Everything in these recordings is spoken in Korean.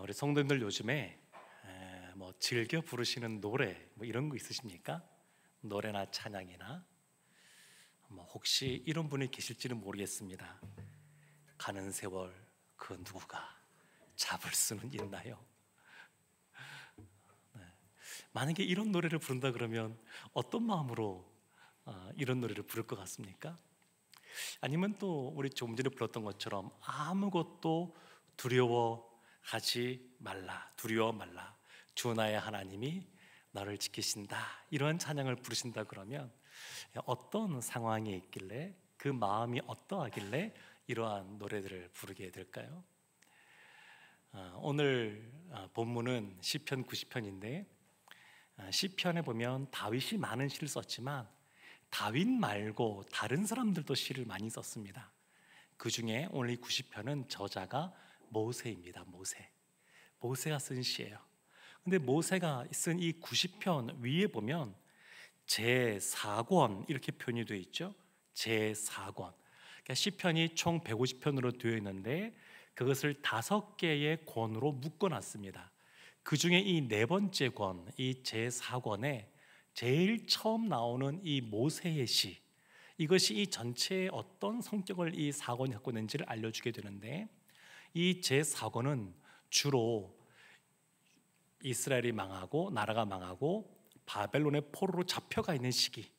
우리 성도님들 요즘에 뭐 즐겨 부르시는 노래 뭐 이런 거 있으십니까? 노래나 찬양이나 뭐 혹시 이런 분이 계실지는 모르겠습니다. 가는 세월 그 누구가 잡을 수는 있나요? 만약에 이런 노래를 부른다 그러면 어떤 마음으로 이런 노래를 부를 것 같습니까? 아니면 또 우리 조금 전에 불렀던 것처럼 아무것도 두려워하지 말라, 두려워 말라, 주 나의 하나님이 너를 지키신다, 이런 찬양을 부르신다 그러면 어떤 상황에 있길래, 그 마음이 어떠하길래 이러한 노래들을 부르게 될까요? 오늘 본문은 시편 90편인데 시편에 보면 다윗이 많은 시를 썼지만 다윗 말고 다른 사람들도 시를 많이 썼습니다. 그 중에 오늘 이 90편은 저자가 모세입니다. 모세가 쓴 시예요. 근데 모세가 쓴 이 90편 위에 보면 제4권 이렇게 표현이 되어 있죠. 제4권. 그러니까 시편이 총 150편으로 되어 있는데 그것을 5개의 권으로 묶어놨습니다. 그 중에 이 네 번째 권, 이 제4권에 제일 처음 나오는 이 모세의 시, 이것이 이 전체의 어떤 성격을 이 4권이 갖고 있는지를 알려주게 되는데, 이 제4권은 주로 이스라엘이 망하고 나라가 망하고 바벨론의 포로로 잡혀가 있는 시기,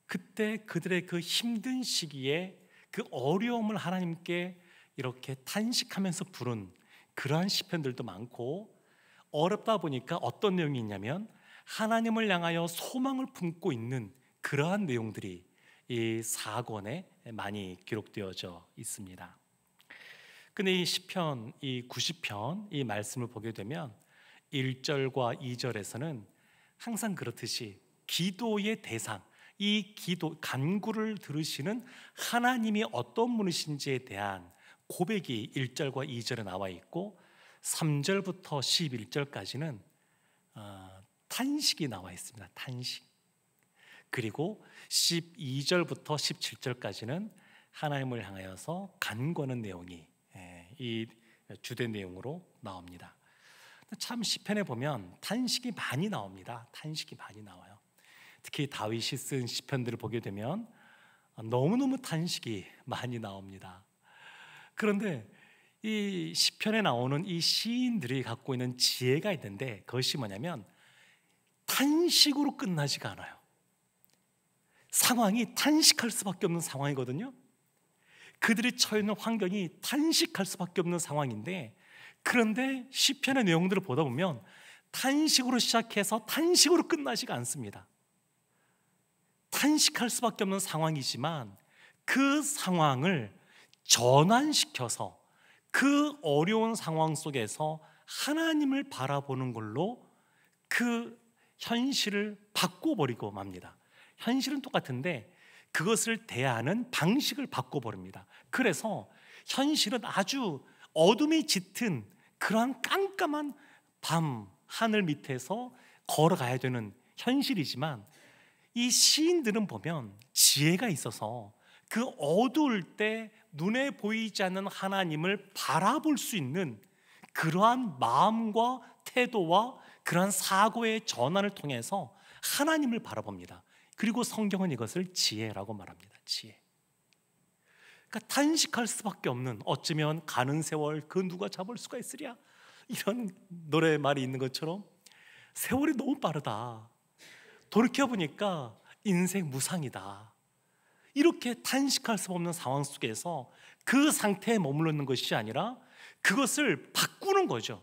그때 그들의 그 힘든 시기에 그 어려움을 하나님께 이렇게 탄식하면서 부른 그러한 시편들도 많고, 어렵다 보니까 어떤 내용이 있냐면 하나님을 향하여 소망을 품고 있는 그러한 내용들이 이 4권에 많이 기록되어져 있습니다. 근데 이 시편, 이 90편 이 말씀을 보게 되면 1절과 2절에서는 항상 그렇듯이 기도의 대상, 이 기도, 간구를 들으시는 하나님이 어떤 분이신지에 대한 고백이 1절과 2절에 나와 있고, 3절부터 11절까지는 탄식이 나와 있습니다. 탄식. 그리고 12절부터 17절까지는 하나님을 향하여서 간구하는 내용이 이 주된 내용으로 나옵니다. 참 시편에 보면 탄식이 많이 나옵니다. 탄식이 많이 나와요. 특히 다윗이 쓴 시편들을 보게 되면 너무너무 탄식이 많이 나옵니다. 그런데 이 시편에 나오는 이 시인들이 갖고 있는 지혜가 있는데, 그것이 뭐냐면 탄식으로 끝나지가 않아요. 상황이 탄식할 수밖에 없는 상황이거든요. 그들이 처해 있는 환경이 탄식할 수밖에 없는 상황인데, 그런데 시편의 내용들을 보다 보면 탄식으로 시작해서 탄식으로 끝나지가 않습니다. 탄식할 수밖에 없는 상황이지만 그 상황을 전환시켜서 그 어려운 상황 속에서 하나님을 바라보는 걸로 그 현실을 바꿔버리고 맙니다. 현실은 똑같은데 그것을 대하는 방식을 바꿔버립니다. 그래서 현실은 아주 어둠이 짙은 그러한 깜깜한 밤 하늘 밑에서 걸어가야 되는 현실이지만, 이 시인들은 보면 지혜가 있어서 그 어두울 때 눈에 보이지 않는 하나님을 바라볼 수 있는 그러한 마음과 태도와 그러한 사고의 전환을 통해서 하나님을 바라봅니다. 그리고 성경은 이것을 지혜라고 말합니다. 지혜. 그러니까 탄식할 수밖에 없는, 어쩌면 가는 세월 그 누가 잡을 수가 있으랴, 이런 노래 말이 있는 것처럼 세월이 너무 빠르다, 돌이켜보니까 인생 무상이다, 이렇게 탄식할 수 없는 상황 속에서 그 상태에 머물러 있는 것이 아니라 그것을 바꾸는 거죠.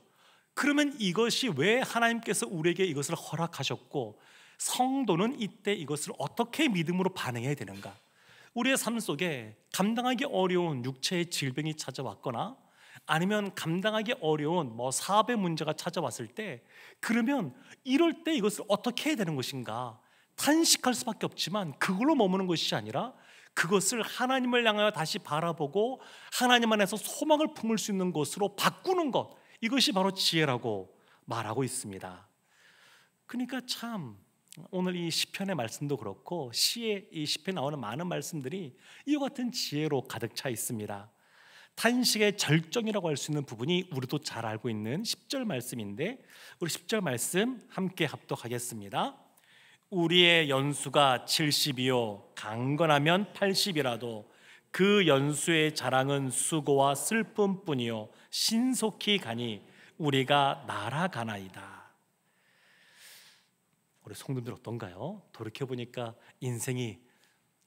그러면 이것이 왜 하나님께서 우리에게 이것을 허락하셨고, 성도는 이때 이것을 어떻게 믿음으로 반응해야 되는가? 우리의 삶 속에 감당하기 어려운 육체의 질병이 찾아왔거나 아니면 감당하기 어려운 사업의 문제가 찾아왔을 때, 그러면 이럴 때 이것을 어떻게 해야 되는 것인가? 탄식할 수밖에 없지만 그걸로 머무는 것이 아니라 그것을 하나님을 향하여 다시 바라보고 하나님 안에서 소망을 품을 수 있는 것으로 바꾸는 것, 이것이 바로 지혜라고 말하고 있습니다. 그러니까 참 오늘 이 시편의 말씀도 그렇고 시의 이 시편에 나오는 많은 말씀들이 이와 같은 지혜로 가득 차 있습니다. 탄식의 절정이라고 할 수 있는 부분이 우리도 잘 알고 있는 10절 말씀인데, 우리 10절 말씀 함께 합독하겠습니다. 우리의 연수가 70이요 강건하면 80이라도 그 연수의 자랑은 수고와 슬픔뿐이요 신속히 가니 우리가 날아가나이다. 우리 성도들 어떤가요? 돌이켜보니까 인생이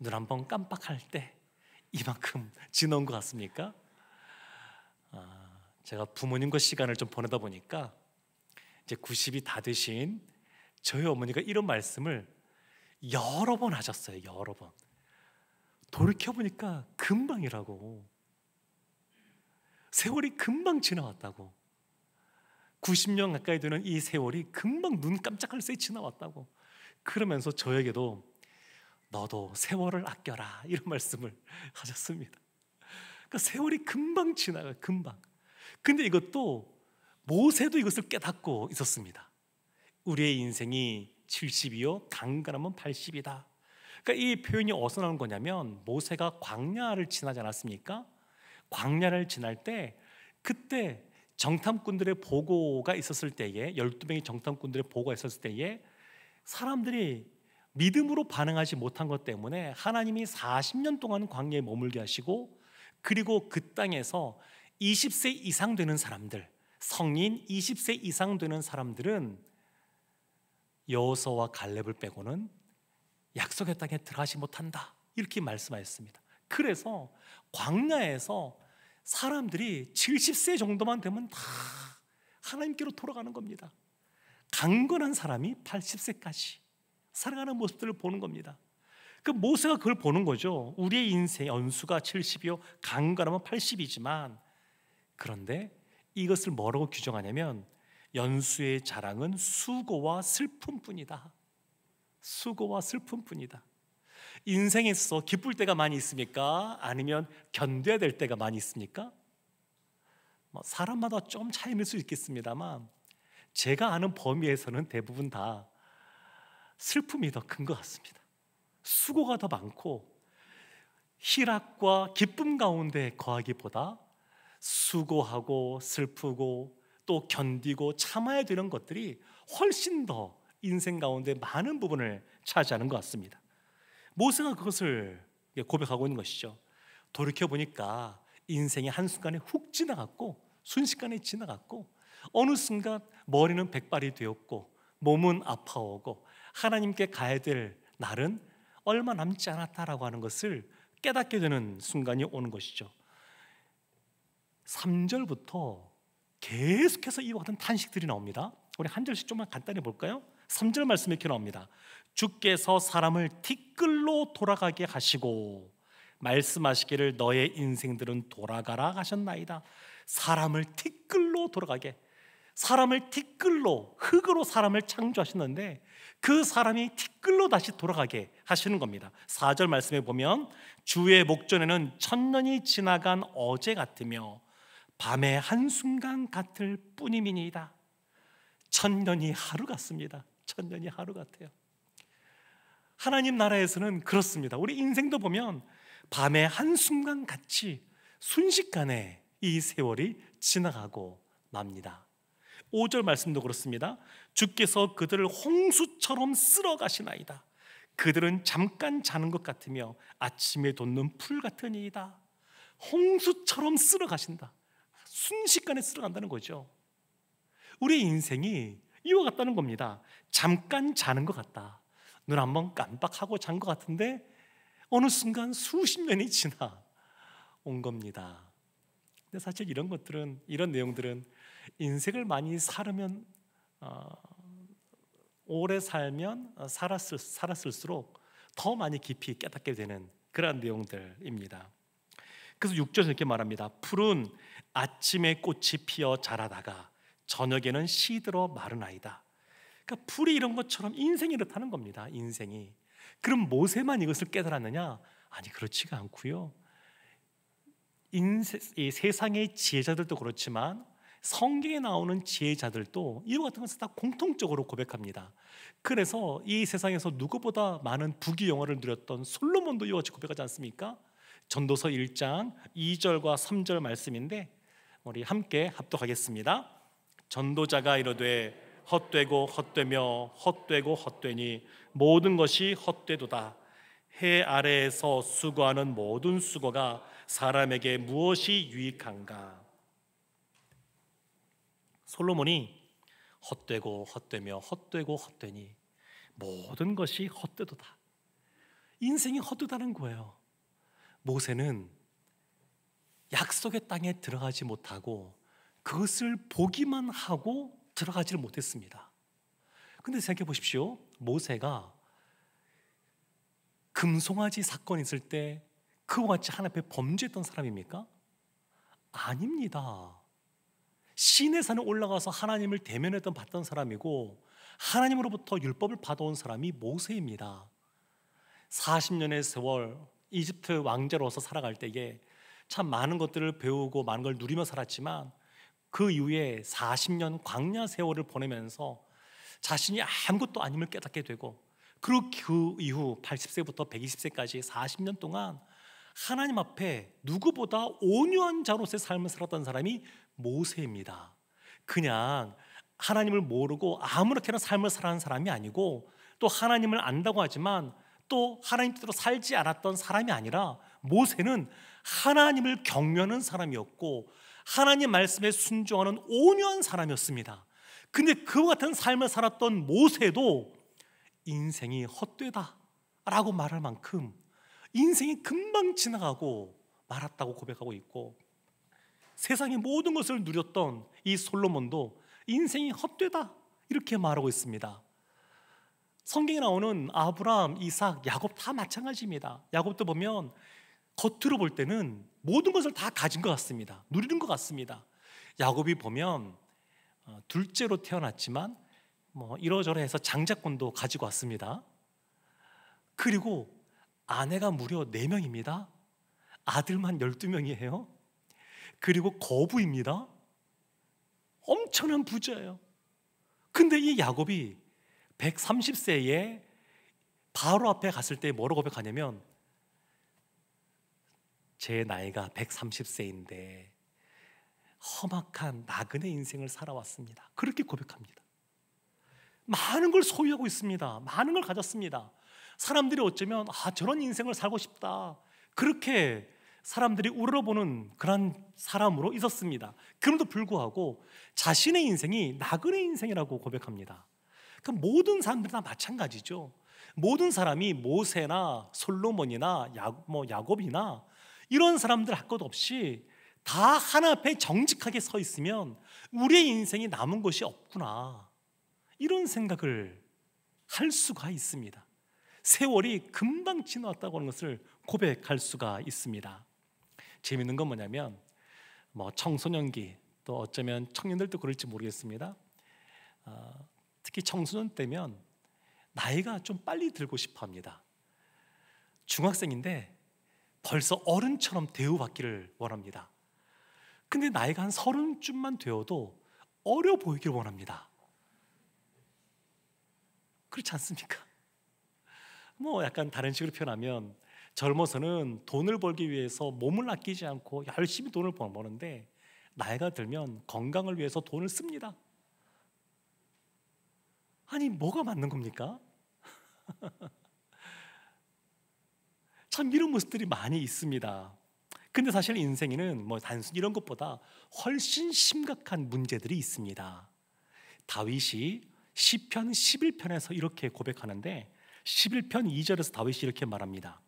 눈 한 번 깜빡할 때 이만큼 지나온 것 같습니까? 제가 부모님과 시간을 좀 보내다 보니까 이제 90이 다 되신 저희 어머니가 이런 말씀을 여러 번 하셨어요. 여러 번. 돌이켜보니까 금방이라고, 세월이 금방 지나왔다고, 90년 가까이 되는 이 세월이 금방 눈 깜짝할 새에 지나왔다고, 그러면서 저에게도 너도 세월을 아껴라 이런 말씀을 하셨습니다. 그러니까 세월이 금방 지나가요. 금방. 근데 이것도 모세도 이것을 깨닫고 있었습니다. 우리의 인생이 70이요 강건하면 80이다. 그러니까 이 표현이 어디서 나온 거냐면, 모세가 광야를 지나지 않았습니까? 광야를 지날 때, 그때 정탐꾼들의 보고가 있었을 때에, 12명의 정탐꾼들의 보고가 있었을 때에 사람들이 믿음으로 반응하지 못한 것 때문에 하나님이 40년 동안 광야에 머물게 하시고, 그리고 그 땅에서 20세 이상 되는 사람들, 성인 20세 이상 되는 사람들은 여호수아와 갈렙을 빼고는 약속의 땅에 들어가지 못한다, 이렇게 말씀하셨습니다. 그래서 광야에서 사람들이 70세 정도만 되면 다 하나님께로 돌아가는 겁니다. 강건한 사람이 80세까지 살아가는 모습들을 보는 겁니다. 그 모세가 그걸 보는 거죠. 우리의 인생 연수가 70이요 강건하면 80이지만, 그런데 이것을 뭐라고 규정하냐면, 연수의 자랑은 수고와 슬픔뿐이다. 수고와 슬픔뿐이다. 인생에서 기쁠 때가 많이 있습니까? 아니면 견뎌야 될 때가 많이 있습니까? 사람마다 좀 차이일 수 있겠습니다만, 제가 아는 범위에서는 대부분 다 슬픔이 더 큰 것 같습니다. 수고가 더 많고, 희락과 기쁨 가운데 거하기보다 수고하고 슬프고 또 견디고 참아야 되는 것들이 훨씬 더 인생 가운데 많은 부분을 차지하는 것 같습니다. 모세가 그것을 고백하고 있는 것이죠. 돌이켜보니까 인생이 한순간에 훅 지나갔고, 순식간에 지나갔고, 어느 순간 머리는 백발이 되었고 몸은 아파오고 하나님께 가야 될 날은 얼마 남지 않았다라고 하는 것을 깨닫게 되는 순간이 오는 것이죠. 3절부터 계속해서 이와 같은 탄식들이 나옵니다. 우리 한 절씩 좀만 간단히 볼까요? 3절 말씀 이렇게 나옵니다. 주께서 사람을 티끌로 돌아가게 하시고 말씀하시기를 너의 인생들은 돌아가라 하셨나이다. 사람을 티끌로 돌아가게, 사람을 티끌로, 흙으로 사람을 창조하셨는데 그 사람이 티끌로 다시 돌아가게 하시는 겁니다. 4절 말씀에 보면 주의 목전에는 천년이 지나간 어제 같으며 밤의 한순간 같을 뿐이니이다. 천년이 하루 같습니다. 천년이 하루 같아요. 하나님 나라에서는 그렇습니다. 우리 인생도 보면 밤의 한순간 같이 순식간에 이 세월이 지나가고 맙니다. 5절 말씀도 그렇습니다. 주께서 그들을 홍수처럼 쓸어 가시나이다. 그들은 잠깐 자는 것 같으며 아침에 돋는 풀 같으니이다. 홍수처럼 쓸어 가신다. 순식간에 쓸어 간다는 거죠. 우리 인생이 이와 같다는 겁니다. 잠깐 자는 것 같다. 눈 한번 깜빡하고 잔 것 같은데 어느 순간 수십 년이 지나 온 겁니다. 근데 사실 이런 것들은, 이런 내용들은 인생을 많이 살면 오래 살면 살았을수록 더 많이 깊이 깨닫게 되는 그러한 내용들입니다. 그래서 6절에서 이렇게 말합니다. 푸른 아침에 꽃이 피어 자라다가 저녁에는 시들어 마르나이다. 그러니까 풀이 이런 것처럼 인생이 이렇다는 겁니다. 인생이. 그럼 모세만 이것을 깨달았느냐? 아니, 그렇지가 않고요. 이 세상의 지혜자들도 그렇지만 성경에 나오는 지혜자들도 이와 같은 것을 다 공통적으로 고백합니다. 그래서 이 세상에서 누구보다 많은 부귀영화를 누렸던 솔로몬도 이와 같이 고백하지 않습니까? 전도서 1장 2절과 3절 말씀인데 우리 함께 합독하겠습니다. 전도자가 이르되 헛되고 헛되며 헛되고 헛되니 모든 것이 헛되도다. 해 아래에서 수고하는 모든 수고가 사람에게 무엇이 유익한가? 솔로몬이 헛되고 헛되며 헛되고 헛되니 모든 것이 헛되도다. 인생이 헛되다는 거예요. 모세는 약속의 땅에 들어가지 못하고 그것을 보기만 하고 들어가지를 못했습니다. 근데 생각해 보십시오. 모세가 금송아지 사건이 있을 때 그와 같이 하나님 앞에 범죄했던 사람입니까? 아닙니다. 시내 산에 올라가서 하나님을 대면했던 봤던 사람이고 하나님으로부터 율법을 받아온 사람이 모세입니다. 40년의 세월 이집트 왕자로서 살아갈 때에 참 많은 것들을 배우고 많은 걸 누리며 살았지만 그 이후에 40년 광야 세월을 보내면서 자신이 아무것도 아님을 깨닫게 되고 그리고 그 이후 80세부터 120세까지 40년 동안 하나님 앞에 누구보다 온유한 자로서의 삶을 살았던 사람이 모세입니다. 그냥 하나님을 모르고 아무렇게나 삶을 살아가는 사람이 아니고 또 하나님을 안다고 하지만 또 하나님 뜻대로 살지 않았던 사람이 아니라 모세는 하나님을 경외하는 사람이었고 하나님 말씀에 순종하는 온유한 사람이었습니다. 근데 그와 같은 삶을 살았던 모세도 인생이 헛되다 라고 말할 만큼 인생이 금방 지나가고 말았다고 고백하고 있고 세상의 모든 것을 누렸던 이 솔로몬도 인생이 헛되다 이렇게 말하고 있습니다. 성경에 나오는 아브라함, 이삭, 야곱 다 마찬가지입니다. 야곱도 보면 겉으로 볼 때는 모든 것을 다 가진 것 같습니다. 누리는 것 같습니다. 야곱이 보면 둘째로 태어났지만 이러저러해서 장자권도 가지고 왔습니다. 그리고 아내가 무려 4명입니다. 아들만 12명이에요. 그리고 거부입니다. 엄청난 부자예요. 근데 이 야곱이 130세에 바로 앞에 갔을 때 뭐라고 고백하냐면 제 나이가 130세인데 험악한 나그네 인생을 살아왔습니다. 그렇게 고백합니다. 많은 걸 소유하고 있습니다. 많은 걸 가졌습니다. 사람들이 어쩌면 저런 인생을 살고 싶다 그렇게 사람들이 우러러보는 그런 사람으로 있었습니다. 그럼에도 불구하고 자신의 인생이 나그네 인생이라고 고백합니다. 그러니까 모든 사람들이 다 마찬가지죠. 모든 사람이 모세나 솔로몬이나 야곱이나 이런 사람들 할 것 없이 다 하나 앞에 정직하게 서 있으면 우리의 인생이 남은 것이 없구나 이런 생각을 할 수가 있습니다. 세월이 금방 지나왔다고 하는 것을 고백할 수가 있습니다. 재미있는 건 뭐냐면 청소년기 또 어쩌면 청년들도 그럴지 모르겠습니다. 특히 청소년 때면 나이가 좀 빨리 들고 싶어 합니다. 중학생인데 벌써 어른처럼 대우받기를 원합니다. 근데 나이가 한 30쯤만 되어도 어려 보이길 원합니다. 그렇지 않습니까? 약간 다른 식으로 표현하면 젊어서는 돈을 벌기 위해서 몸을 아끼지 않고 열심히 돈을 버는데 나이가 들면 건강을 위해서 돈을 씁니다. 아니 뭐가 맞는 겁니까? 참 이런 모습들이 많이 있습니다. 근데 사실 인생에는 단순히 이런 것보다 훨씬 심각한 문제들이 있습니다. 다윗이 시편 11편에서 이렇게 고백하는데 11편 2절에서 다윗이 이렇게 말합니다.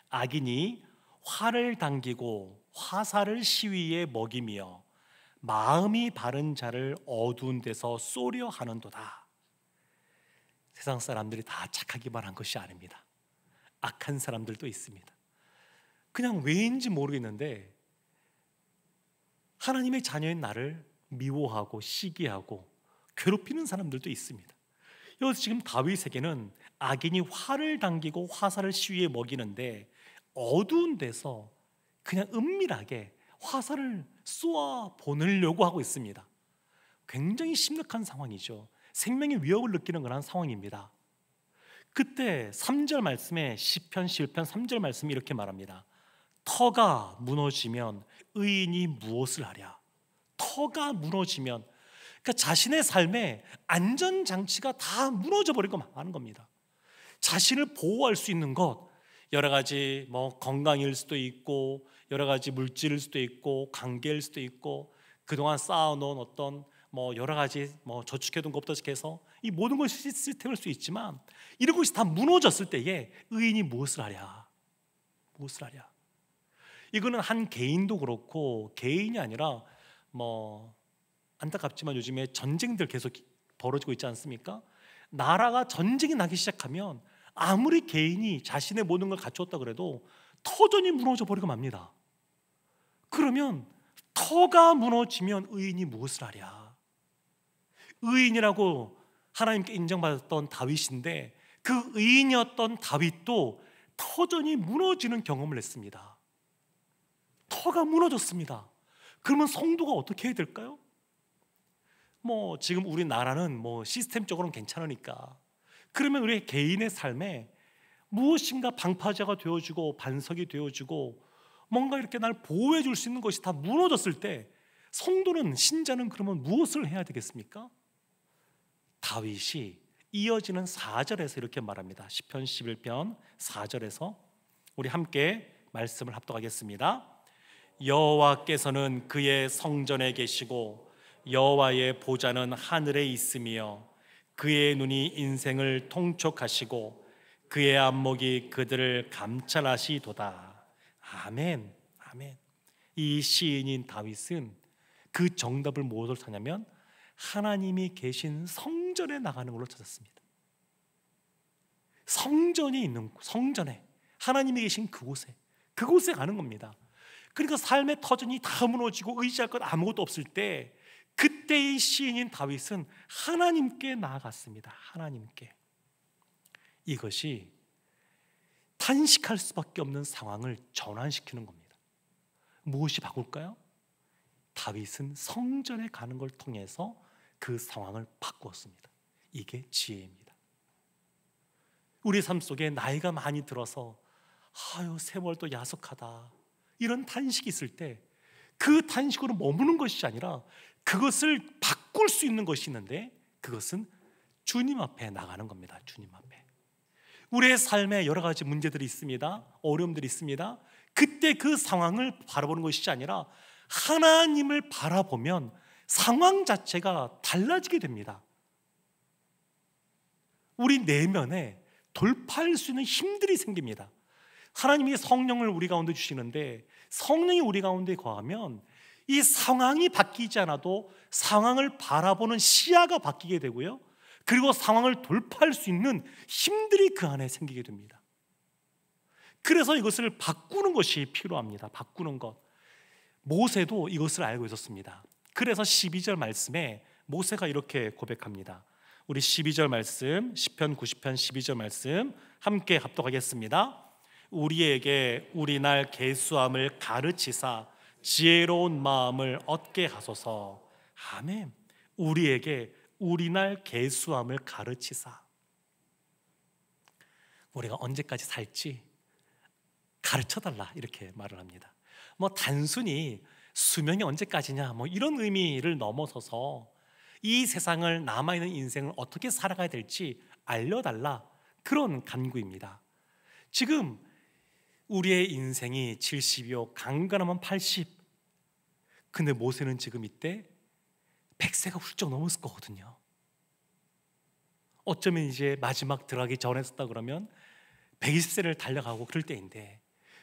악인이 활을 당기고 화살을 시위에 먹이며 마음이 바른 자를 어두운 데서 쏘려 하는도다. 세상 사람들이 다 착하기만 한 것이 아닙니다. 악한 사람들도 있습니다. 그냥 왜인지 모르겠는데 하나님의 자녀인 나를 미워하고 시기하고 괴롭히는 사람들도 있습니다. 여기서 지금 다윗에게는 악인이 활을 당기고 화살을 시위에 먹이는데 어두운 데서 그냥 은밀하게 화살을 쏘아 보내려고 하고 있습니다. 굉장히 심각한 상황이죠. 생명의 위협을 느끼는 그런 상황입니다. 그때 3절 말씀에 시편 11편 3절 말씀이 이렇게 말합니다. 터가 무너지면 의인이 무엇을 하랴. 터가 무너지면, 그러니까 자신의 삶에 안전장치가 다 무너져 버리고 마는 겁니다. 자신을 보호할 수 있는 것, 여러 가지 건강일 수도 있고, 여러 가지 물질일 수도 있고, 관계일 수도 있고, 그동안 쌓아놓은 어떤 여러 가지 저축해둔 것부터 시작해서 이 모든 것이 시스템일 수 있지만, 이런 것이 다 무너졌을 때에 의인이 무엇을 하랴. 무엇을 하랴. 이거는 한 개인도 그렇고, 개인이 아니라 안타깝지만 요즘에 전쟁들 계속 벌어지고 있지 않습니까? 나라가 전쟁이 나기 시작하면 아무리 개인이 자신의 모든 걸 갖추었다 그래도 터전이 무너져 버리고 맙니다. 그러면 터가 무너지면 의인이 무엇을 하랴. 의인이라고 하나님께 인정받았던 다윗인데, 그 의인이었던 다윗도 터전이 무너지는 경험을 했습니다. 터가 무너졌습니다. 그러면 성도가 어떻게 해야 될까요? 지금 우리나라는 시스템적으로는 괜찮으니까, 그러면 우리 개인의 삶에 무엇인가 방파제가 되어주고 반석이 되어주고 뭔가 이렇게 날 보호해 줄 수 있는 것이 다 무너졌을 때, 성도는, 신자는 그러면 무엇을 해야 되겠습니까? 다윗이 이어지는 4절에서 이렇게 말합니다. 시편 11편 4절에서 우리 함께 말씀을 합독하겠습니다. 여호와께서는 그의 성전에 계시고 여호와의 보좌는 하늘에 있으며 그의 눈이 인생을 통촉하시고 그의 안목이 그들을 감찰하시도다. 아멘. 아멘. 이 시인인 다윗은 그 정답을 무엇으로 찾냐면 하나님이 계신 성전에 나가는 걸로 찾았습니다. 성전이 있는, 성전에 하나님이 계신 그곳에 가는 겁니다. 그러니까 삶의 터전이 다 무너지고 의지할 것 아무것도 없을 때, 그때의 시인인 다윗은 하나님께 나아갔습니다. 하나님께. 이것이 탄식할 수밖에 없는 상황을 전환시키는 겁니다. 무엇이 바꿀까요? 다윗은 성전에 가는 걸 통해서 그 상황을 바꾸었습니다. 이게 지혜입니다. 우리 삶 속에 나이가 많이 들어서 세월도 야속하다, 이런 탄식이 있을 때 그 탄식으로 머무는 것이 아니라 그것을 바꿀 수 있는 것이 있는데, 그것은 주님 앞에 나가는 겁니다. 주님 앞에. 우리의 삶에 여러 가지 문제들이 있습니다. 어려움들이 있습니다. 그때 그 상황을 바라보는 것이 아니라 하나님을 바라보면 상황 자체가 달라지게 됩니다. 우리 내면에 돌파할 수 있는 힘들이 생깁니다. 하나님이 성령을 우리 가운데 주시는데, 성령이 우리 가운데 거하면 이 상황이 바뀌지 않아도 상황을 바라보는 시야가 바뀌게 되고요, 그리고 상황을 돌파할 수 있는 힘들이 그 안에 생기게 됩니다. 그래서 이것을 바꾸는 것이 필요합니다. 바꾸는 것. 모세도 이것을 알고 있었습니다. 그래서 12절 말씀에 모세가 이렇게 고백합니다. 우리 12절 말씀, 시편 90편 12절 말씀 함께 합독하겠습니다. 우리에게 우리날 계수함을 가르치사 지혜로운 마음을 얻게 하소서. 아멘. 우리에게 우리날 계수함을 가르치사. 우리가 언제까지 살지 가르쳐달라, 이렇게 말을 합니다. 단순히 수명이 언제까지냐 이런 의미를 넘어서서 이 세상을, 남아있는 인생을 어떻게 살아가야 될지 알려달라, 그런 간구입니다. 지금 우리의 인생이 70이요 강건하면 80. 근데 모세는 지금 이때 100세가 훌쩍 넘었을 거거든요. 어쩌면 이제 마지막 들어가기 전에 썼다 그러면 120세를 달려가고 그럴 때인데,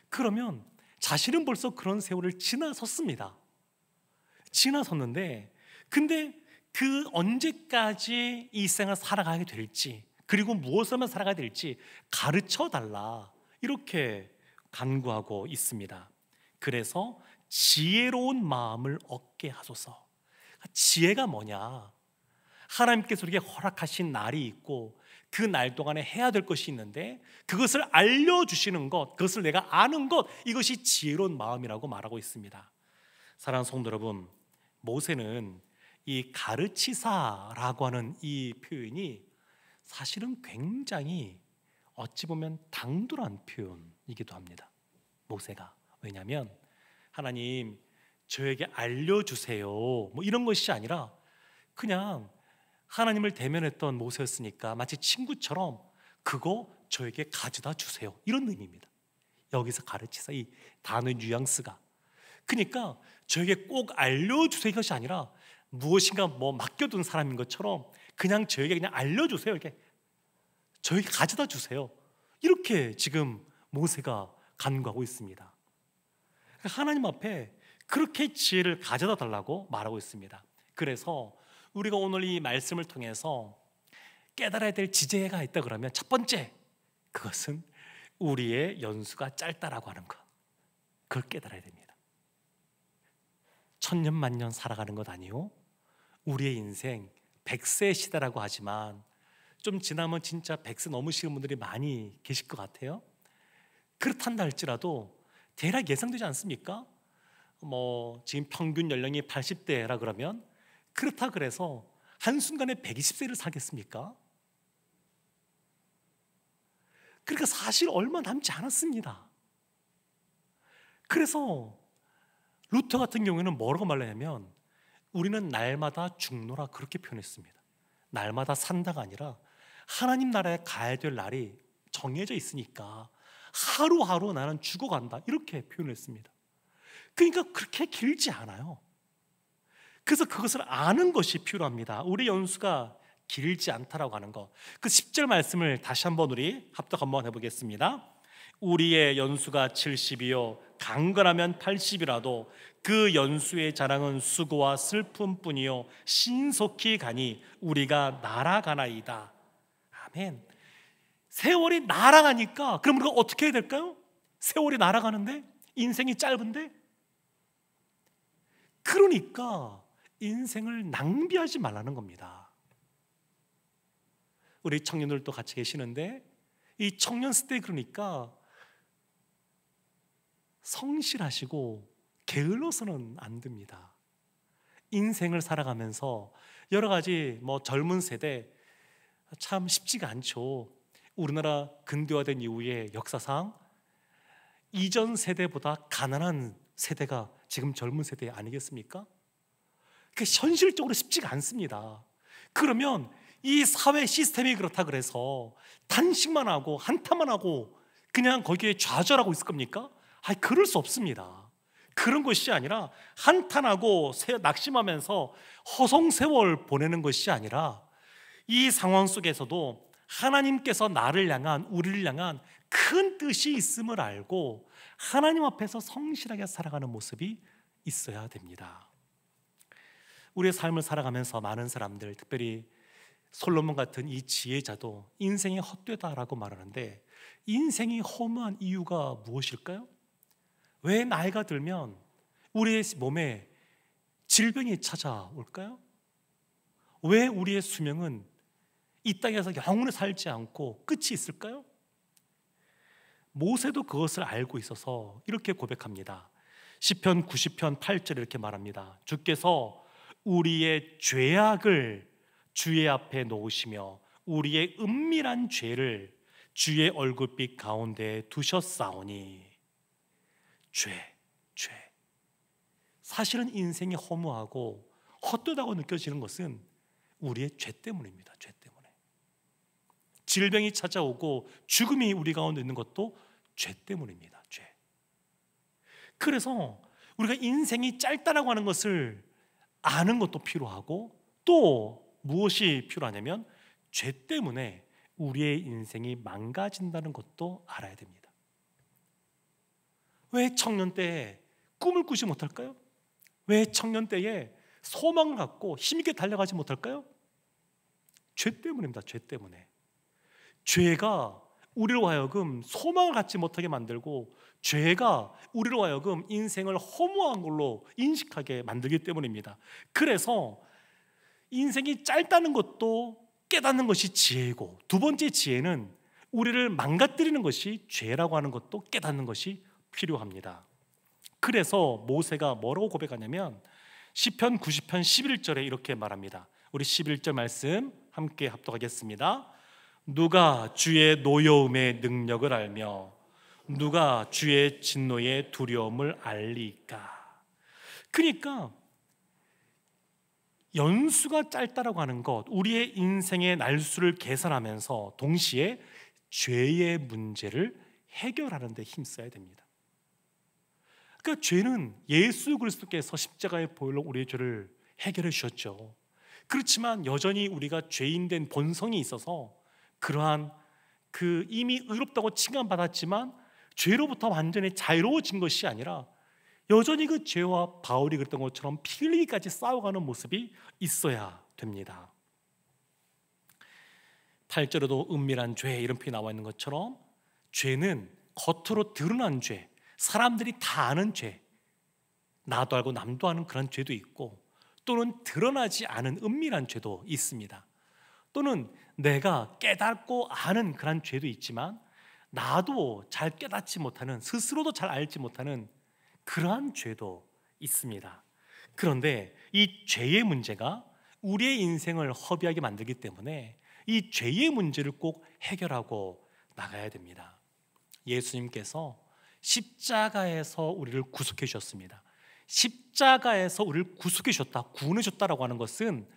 그러면 자신은 벌써 그런 세월을 지나섰습니다. 지나섰는데, 근데 그 언제까지 이 생을 살아가게 될지, 그리고 무엇을 살아가야 될지 가르쳐 달라, 이렇게 간구하고 있습니다. 그래서 지혜로운 마음을 얻게 하소서. 지혜가 뭐냐? 하나님께서 우리에게 허락하신 날이 있고 그 날 동안에 해야 될 것이 있는데, 그것을 알려주시는 것, 그것을 내가 아는 것, 이것이 지혜로운 마음이라고 말하고 있습니다. 사랑하는 성도 여러분, 모세는 이 가르치사라고 하는 이 표현이 사실은 굉장히 어찌 보면 당돌한 표현이기도 합니다. 모세가. 왜냐하면 하나님 저에게 알려주세요 뭐 이런 것이 아니라 그냥 하나님을 대면했던 모세였으니까 마치 친구처럼 그거 저에게 가져다 주세요 이런 의미입니다. 여기서 가르치사 이 단어의 뉘앙스가, 그러니까 저에게 꼭 알려주세요 이것이 아니라 무엇인가 뭐 맡겨둔 사람인 것처럼 그냥 저에게 그냥 알려주세요, 이렇게 저에게 가져다 주세요, 이렇게 지금 모세가 간구하고 있습니다. 하나님 앞에 그렇게 지혜를 가져다 달라고 말하고 있습니다. 그래서 우리가 오늘 이 말씀을 통해서 깨달아야 될 지혜가 있다 그러면 첫 번째, 그것은 우리의 연수가 짧다라고 하는 것, 그걸 깨달아야 됩니다. 천년만년 살아가는 것 아니요, 우리의 인생 100세 시대라고 하지만 좀 지나면 진짜 100세 넘으시는 분들이 많이 계실 것 같아요. 그렇단다 할지라도 대략 예상되지 않습니까? 뭐 지금 평균 연령이 80대라 그러면 그렇다 그래서 한순간에 120세를 살겠습니까? 그러니까 사실 얼마 남지 않았습니다. 그래서 루터 같은 경우에는 뭐라고 말하냐면 우리는 날마다 죽노라 그렇게 표현했습니다. 날마다 산다가 아니라 하나님 나라에 가야 될 날이 정해져 있으니까 하루하루 나는 죽어간다 이렇게 표현했습니다. 그러니까 그렇게 길지 않아요. 그래서 그것을 아는 것이 필요합니다. 우리 연수가 길지 않다라고 하는 것, 그 10절 말씀을 다시 한번 우리 합독 한번 해보겠습니다. 우리의 연수가 70이요 강건하면 80이라도 그 연수의 자랑은 수고와 슬픔뿐이요 신속히 가니 우리가 날아가나이다. 아멘. 세월이 날아가니까 그럼 우리가 어떻게 해야 될까요? 세월이 날아가는데, 인생이 짧은데, 그러니까 인생을 낭비하지 말라는 겁니다. 우리 청년들도 같이 계시는데 이 청년 때 그러니까 성실하시고 게을러서는 안 됩니다. 인생을 살아가면서 여러 가지 뭐 젊은 세대 참 쉽지가 않죠. 우리나라 근대화된 이후에 역사상 이전 세대보다 가난한 세대가 지금 젊은 세대 아니겠습니까? 그게 현실적으로 쉽지가 않습니다. 그러면 이 사회 시스템이 그렇다 그래서 단식만 하고 한탄만 하고 그냥 거기에 좌절하고 있을 겁니까? 그럴 수 없습니다. 그런 것이 아니라 한탄하고 낙심하면서 허송세월 보내는 것이 아니라 이 상황 속에서도 하나님께서 나를 향한, 우리를 향한 큰 뜻이 있음을 알고 하나님 앞에서 성실하게 살아가는 모습이 있어야 됩니다. 우리의 삶을 살아가면서 많은 사람들, 특별히 솔로몬 같은 이 지혜자도 인생이 헛되다라고 말하는데, 인생이 허무한 이유가 무엇일까요? 왜 나이가 들면 우리의 몸에 질병이 찾아올까요? 왜 우리의 수명은 이 땅에서 영원히 살지 않고 끝이 있을까요? 모세도 그것을 알고 있어서 이렇게 고백합니다. 시편 90편 8절에 이렇게 말합니다. 주께서 우리의 죄악을 주의 앞에 놓으시며 우리의 은밀한 죄를 주의 얼굴빛 가운데 두셨사오니. 죄. 사실은 인생이 허무하고 헛되다고 느껴지는 것은 우리의 죄 때문입니다. 죄 때문에. 질병이 찾아오고 죽음이 우리 가운데 있는 것도 죄 때문입니다. 죄. 그래서 우리가 인생이 짧다라고 하는 것을 아는 것도 필요하고, 또 무엇이 필요하냐면 죄 때문에 우리의 인생이 망가진다는 것도 알아야 됩니다. 왜 청년 때에 꿈을 꾸지 못할까요? 왜 청년 때에 소망을 갖고 힘있게 달려가지 못할까요? 죄 때문입니다. 죄 때문에. 죄가 우리로 하여금 소망을 갖지 못하게 만들고, 죄가 우리로 하여금 인생을 허무한 걸로 인식하게 만들기 때문입니다. 그래서 인생이 짧다는 것도 깨닫는 것이 지혜이고, 두 번째 지혜는 우리를 망가뜨리는 것이 죄라고 하는 것도 깨닫는 것이 필요합니다. 그래서 모세가 뭐라고 고백하냐면 시편 90편 11절에 이렇게 말합니다. 우리 11절 말씀 함께 합독하겠습니다. 누가 주의 노여움의 능력을 알며 누가 주의 진노의 두려움을 알리까? 그러니까 연수가 짧다라고 하는 것, 우리의 인생의 날수를 계산하면서 동시에 죄의 문제를 해결하는 데 힘써야 됩니다. 그러니까 죄는 예수 그리스도께서 십자가의 보혈로 우리의 죄를 해결해 주셨죠. 그렇지만 여전히 우리가 죄인된 본성이 있어서 그러한 그 이미 의롭다고 칭함받았지만 죄로부터 완전히 자유로워진 것이 아니라 여전히 그 죄와 바울이 그랬던 것처럼 피 흘리기까지 싸워가는 모습이 있어야 됩니다. 8절에도 은밀한 죄 이런 표현이 나와 있는 것처럼 죄는 겉으로 드러난 죄, 사람들이 다 아는 죄, 나도 알고 남도 아는 그런 죄도 있고, 또는 드러나지 않은 은밀한 죄도 있습니다. 또는 내가 깨닫고 아는 그런 죄도 있지만 나도 잘 깨닫지 못하는, 스스로도 잘 알지 못하는 그러한 죄도 있습니다. 그런데 이 죄의 문제가 우리의 인생을 허비하게 만들기 때문에 이 죄의 문제를 꼭 해결하고 나가야 됩니다. 예수님께서 십자가에서 우리를 구속해 주셨습니다. 십자가에서 우리를 구속해 주셨다, 구원해 줬다라고 하는 것은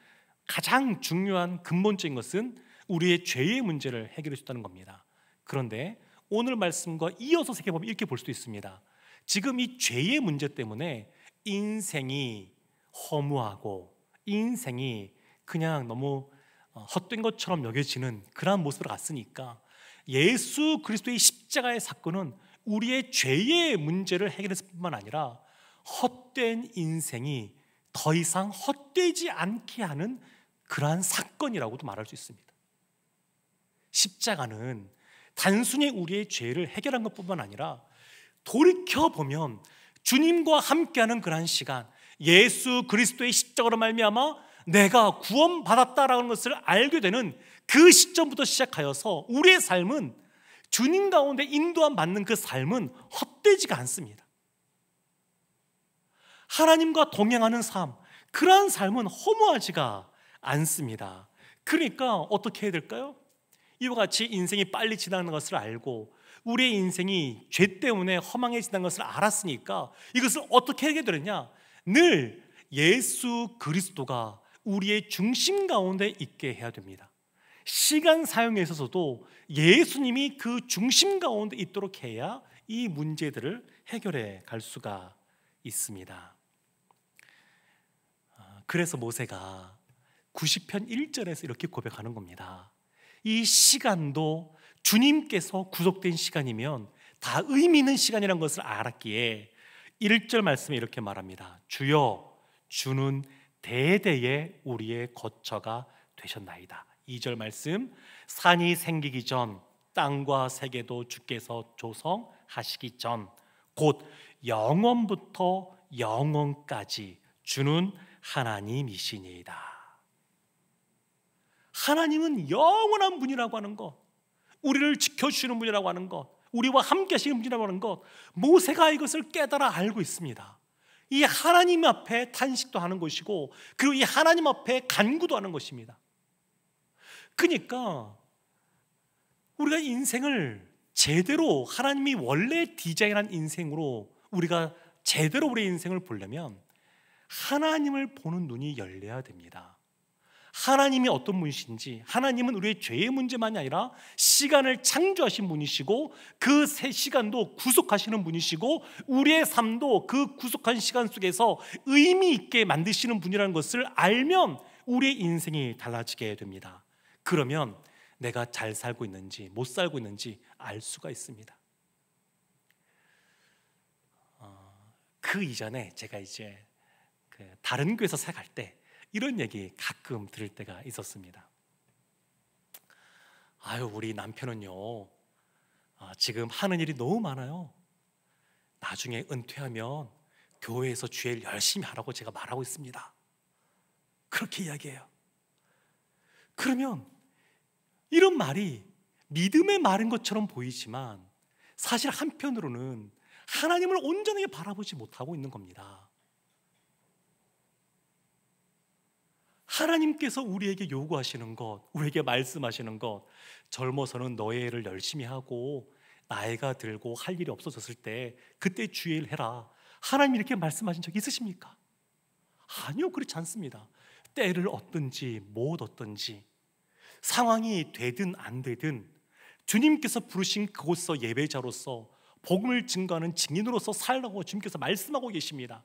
가장 중요한 근본적인 것은 우리의 죄의 문제를 해결해 줬다는 겁니다. 그런데 오늘 말씀과 이어서 살펴보면 이렇게 볼 수도 있습니다. 지금 이 죄의 문제 때문에 인생이 허무하고 인생이 그냥 너무 헛된 것처럼 여겨지는 그러한 모습으로 갔으니까 예수 그리스도의 십자가의 사건은 우리의 죄의 문제를 해결했을 뿐만 아니라 헛된 인생이 더 이상 헛되지 않게 하는 그러한 사건이라고도 말할 수 있습니다. 십자가는 단순히 우리의 죄를 해결한 것뿐만 아니라 돌이켜보면 주님과 함께하는 그러한 시간, 예수 그리스도의 십자가로 말미암아 내가 구원받았다라는 것을 알게 되는 그 시점부터 시작하여서 우리의 삶은 주님 가운데 인도함 받는 그 삶은 헛되지가 않습니다. 하나님과 동행하는 삶, 그러한 삶은 허무하지가 않습니다. 그러니까 어떻게 해야 될까요? 이와 같이 인생이 빨리 지나가는 것을 알고 우리의 인생이 죄 때문에 허망해진다는 것을 알았으니까 이것을 어떻게 하게 되느냐? 늘 예수 그리스도가 우리의 중심 가운데 있게 해야 됩니다. 시간 사용에 있어서도 예수님이 그 중심 가운데 있도록 해야 이 문제들을 해결해 갈 수가 있습니다. 그래서 모세가 90편 1절에서 이렇게 고백하는 겁니다. 이 시간도 주님께서 구속된 시간이면 다 의미 있는 시간이라는 것을 알았기에 1절 말씀에 이렇게 말합니다. 주여, 주는 대대에 우리의 거처가 되셨나이다. 2절 말씀, 산이 생기기 전 땅과 세계도 주께서 조성하시기 전 곧 영원부터 영원까지 주는 하나님이시니이다. 하나님은 영원한 분이라고 하는 것, 우리를 지켜주시는 분이라고 하는 것, 우리와 함께 하시는 분이라고 하는 것, 모세가 이것을 깨달아 알고 있습니다. 이 하나님 앞에 탄식도 하는 것이고 그리고 이 하나님 앞에 간구도 하는 것입니다. 그러니까 우리가 인생을 제대로 하나님이 원래 디자인한 인생으로 우리가 제대로 우리의 인생을 보려면 하나님을 보는 눈이 열려야 됩니다. 하나님이 어떤 분이신지, 하나님은 우리의 죄의 문제만이 아니라 시간을 창조하신 분이시고 그 새 시간도 구속하시는 분이시고 우리의 삶도 그 구속한 시간 속에서 의미 있게 만드시는 분이라는 것을 알면 우리의 인생이 달라지게 됩니다. 그러면 내가 잘 살고 있는지 못 살고 있는지 알 수가 있습니다. 그 이전에 제가 이제 다른 교회에서 생각할 때 이런 얘기 가끔 들을 때가 있었습니다. 아유, 우리 남편은요 지금 하는 일이 너무 많아요. 나중에 은퇴하면 교회에서 주일 열심히 하라고 제가 말하고 있습니다. 그렇게 이야기해요. 그러면 이런 말이 믿음의 말인 것처럼 보이지만 사실 한편으로는 하나님을 온전하게 바라보지 못하고 있는 겁니다. 하나님께서 우리에게 요구하시는 것, 우리에게 말씀하시는 것, 젊어서는 너의 일을 열심히 하고 나이가 들고 할 일이 없어졌을 때 그때 주의 일 해라. 하나님 이렇게 말씀하신 적 있으십니까? 아니요, 그렇지 않습니다. 때를 얻든지 못 얻든지, 상황이 되든 안 되든 주님께서 부르신 그곳서 예배자로서 복음을 증거하는 증인으로서 살라고 주님께서 말씀하고 계십니다.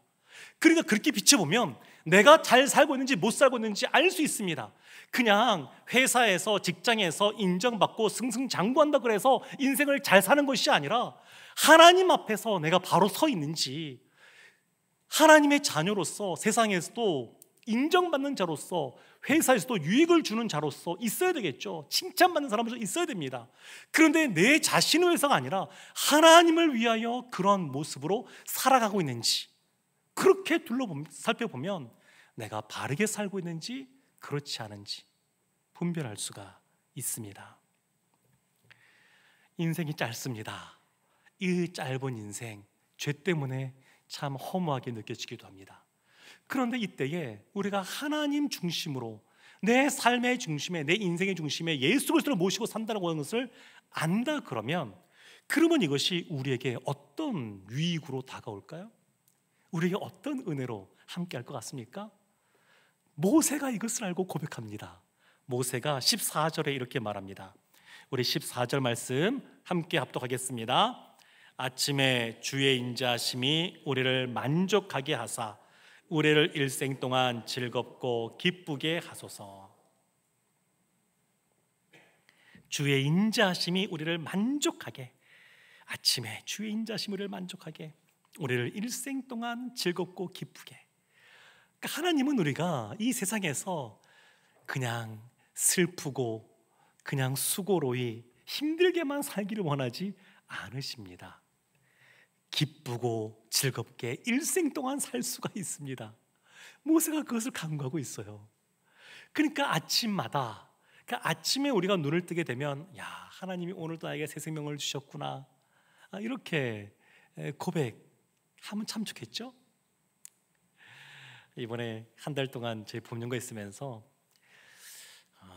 그러니까 그렇게 비춰보면 내가 잘 살고 있는지 못 살고 있는지 알 수 있습니다. 그냥 회사에서, 직장에서 인정받고 승승장구한다 그래서 인생을 잘 사는 것이 아니라 하나님 앞에서 내가 바로 서 있는지, 하나님의 자녀로서 세상에서도 인정받는 자로서, 회사에서도 유익을 주는 자로서 있어야 되겠죠. 칭찬받는 사람으로서 있어야 됩니다. 그런데 내 자신을 위해서가 아니라 하나님을 위하여 그런 모습으로 살아가고 있는지, 그렇게 살펴보면 내가 바르게 살고 있는지 그렇지 않은지 분별할 수가 있습니다. 인생이 짧습니다. 이 짧은 인생, 죄 때문에 참 허무하게 느껴지기도 합니다. 그런데 이때에 우리가 하나님 중심으로, 내 삶의 중심에, 내 인생의 중심에 예수 그리스도를 모시고 산다는 것을 안다 그러면 이것이 우리에게 어떤 유익으로 다가올까요? 우리에게 어떤 은혜로 함께 할 것 같습니까? 모세가 이것을 알고 고백합니다. 모세가 14절에 이렇게 말합니다. 우리 14절 말씀 함께 합독하겠습니다. 아침에 주의 인자하심이 우리를 만족하게 하사 우리를 일생 동안 즐겁고 기쁘게 하소서. 주의 인자하심이 우리를 만족하게, 아침에 주의 인자하심이 우리를 만족하게, 우리를 일생 동안 즐겁고 기쁘게. 그러니까 하나님은 우리가 이 세상에서 그냥 슬프고 그냥 수고로이 힘들게만 살기를 원하지 않으십니다. 기쁘고 즐겁게 일생 동안 살 수가 있습니다. 모세가 그것을 간구하고 있어요. 그러니까 아침마다, 그러니까 아침에 우리가 눈을 뜨게 되면, 야, 하나님이 오늘도 나에게 새 생명을 주셨구나, 이렇게 고백하면 참 좋겠죠? 이번에 한 달 동안 저희 법령가 있으면서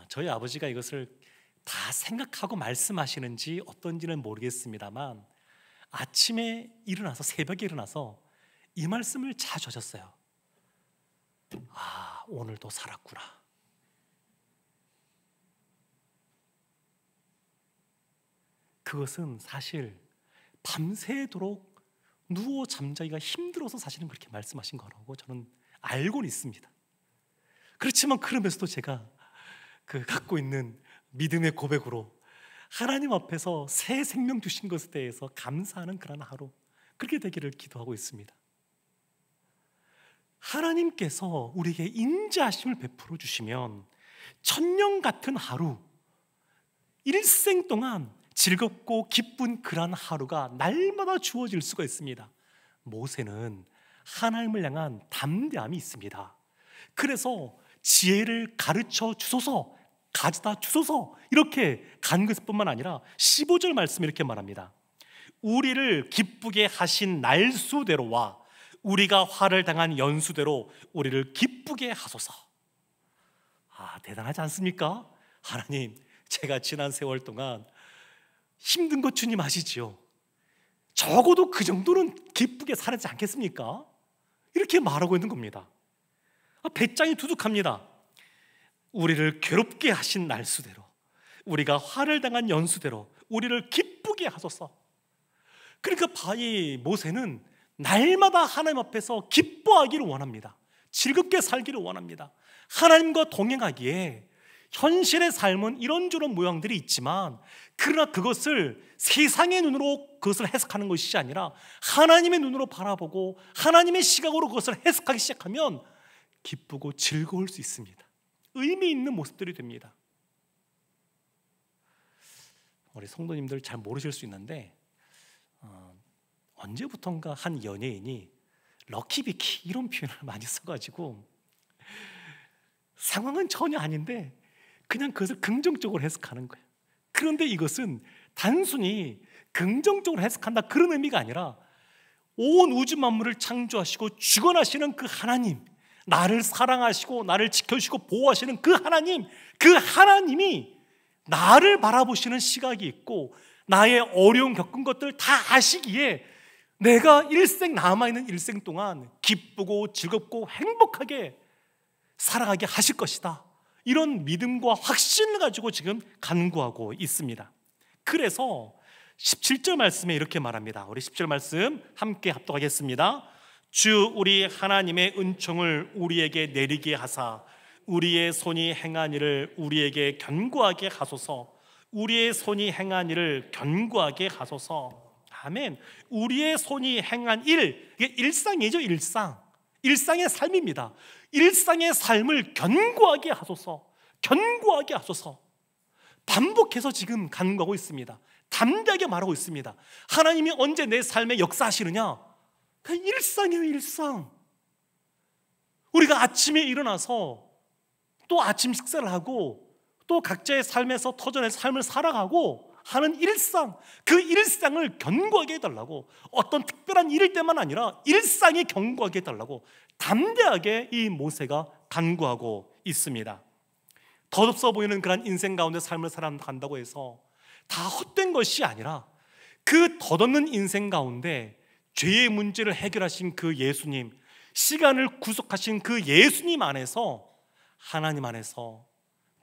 저희 아버지가 이것을 다 생각하고 말씀하시는지 어떤지는 모르겠습니다만 아침에 일어나서, 새벽에 일어나서 이 말씀을 자주 하셨어요. 아, 오늘도 살았구나. 그것은 사실 밤새도록 누워 잠자기가 힘들어서 사실은 그렇게 말씀하신 거라고 저는 알고는 있습니다. 그렇지만 그러면서도 제가 갖고 있는 믿음의 고백으로 하나님 앞에서 새 생명 주신 것에 대해서 감사하는 그런 하루, 그렇게 되기를 기도하고 있습니다. 하나님께서 우리에게 인자하심을 베풀어 주시면 천년 같은 하루, 일생 동안 즐겁고 기쁜 그런 하루가 날마다 주어질 수가 있습니다. 모세는 하나님을 향한 담대함이 있습니다. 그래서 지혜를 가르쳐 주소서, 가져다 주소서, 이렇게 간구했을 뿐만 아니라 15절 말씀 이렇게 말합니다. 우리를 기쁘게 하신 날수대로와 우리가 화를 당한 연수대로 우리를 기쁘게 하소서. 대단하지 않습니까? 하나님, 제가 지난 세월 동안 힘든 것 주님 아시지요? 적어도 그 정도는 기쁘게 살지 않겠습니까? 이렇게 말하고 있는 겁니다. 배짱이 두둑합니다. 우리를 괴롭게 하신 날수대로, 우리가 화를 당한 연수대로 우리를 기쁘게 하소서. 그러니까 이 모세는 날마다 하나님 앞에서 기뻐하기를 원합니다. 즐겁게 살기를 원합니다. 하나님과 동행하기에 현실의 삶은 이런저런 모양들이 있지만, 그러나 그것을 세상의 눈으로 그것을 해석하는 것이 아니라 하나님의 눈으로 바라보고 하나님의 시각으로 그것을 해석하기 시작하면 기쁘고 즐거울 수 있습니다. 의미 있는 모습들이 됩니다. 우리 성도님들 잘 모르실 수 있는데 언제부턴가 한 연예인이 럭키비키 이런 표현을 많이 써가지고 상황은 전혀 아닌데 그냥 그것을 긍정적으로 해석하는 거예요. 그런데 이것은 단순히 긍정적으로 해석한다 그런 의미가 아니라 온 우주 만물을 창조하시고 주관하시는 그 하나님, 나를 사랑하시고 나를 지켜주시고 보호하시는 그 하나님이 나를 바라보시는 시각이 있고 나의 어려움 겪은 것들 다 아시기에 내가 일생 남아있는 일생 동안 기쁘고 즐겁고 행복하게 살아가게 하실 것이다. 이런 믿음과 확신을 가지고 지금 간구하고 있습니다. 그래서 17절 말씀에 이렇게 말합니다. 우리 17절 말씀 함께 합독하겠습니다. 주 우리 하나님의 은총을 우리에게 내리게 하사 우리의 손이 행한 일을 우리에게 견고하게 하소서. 우리의 손이 행한 일을 견고하게 하소서. 아멘. 우리의 손이 행한 일, 이게 일상이죠. 일상의 삶입니다. 일상의 삶을 견고하게 하소서. 견고하게 하소서. 반복해서 지금 간구하고 있습니다. 담대하게 말하고 있습니다. 하나님이 언제 내 삶에 역사하시느냐? 그냥 일상이에요. 일상. 우리가 아침에 일어나서 또 아침 식사를 하고 또 각자의 삶에서 터전의 삶을 살아가고 하는 일상, 그 일상을 견고하게 해달라고, 어떤 특별한 일일 때만 아니라 일상이 견고하게 해달라고 담대하게 이 모세가 간구하고 있습니다. 덧없어 보이는 그런 인생 가운데 삶을 살아간다고 해서 다 헛된 것이 아니라 그 덧없는 인생 가운데 죄의 문제를 해결하신 그 예수님, 시간을 구속하신 그 예수님 안에서, 하나님 안에서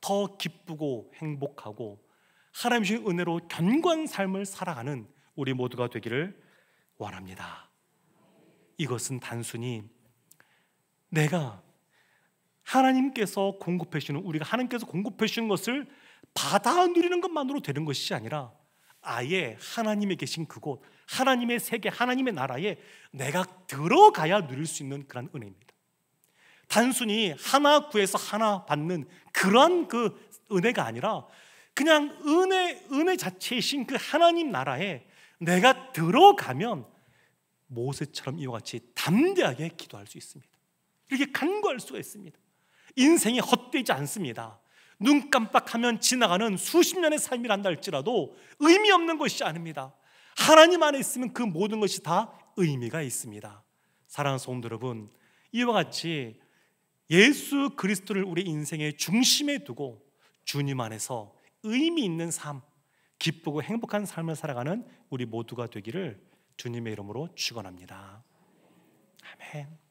더 기쁘고 행복하고 하나님 주신 은혜로 견고한 삶을 살아가는 우리 모두가 되기를 원합니다. 이것은 단순히 내가 하나님께서 공급해 주시는, 우리가 하나님께서 공급해 주시는 것을 받아 누리는 것만으로 되는 것이 아니라 아예 하나님의 계신 그곳, 하나님의 세계, 하나님의 나라에 내가 들어가야 누릴 수 있는 그런 은혜입니다. 단순히 하나 구해서 하나 받는 그런 그 은혜가 아니라 그냥 은혜 자체이신 그 하나님 나라에 내가 들어가면 모세처럼 이와 같이 담대하게 기도할 수 있습니다. 이렇게 간구할 수가 있습니다. 인생이 헛되지 않습니다. 눈 깜빡하면 지나가는 수십 년의 삶이란다 할지라도 의미 없는 것이 아닙니다. 하나님 안에 있으면 그 모든 것이 다 의미가 있습니다. 사랑하는 성도 여러분, 이와 같이 예수 그리스도를 우리 인생의 중심에 두고 주님 안에서 의미 있는 삶, 기쁘고 행복한 삶을 살아가는 우리 모두가 되기를 주님의 이름으로 축원합니다. 아멘.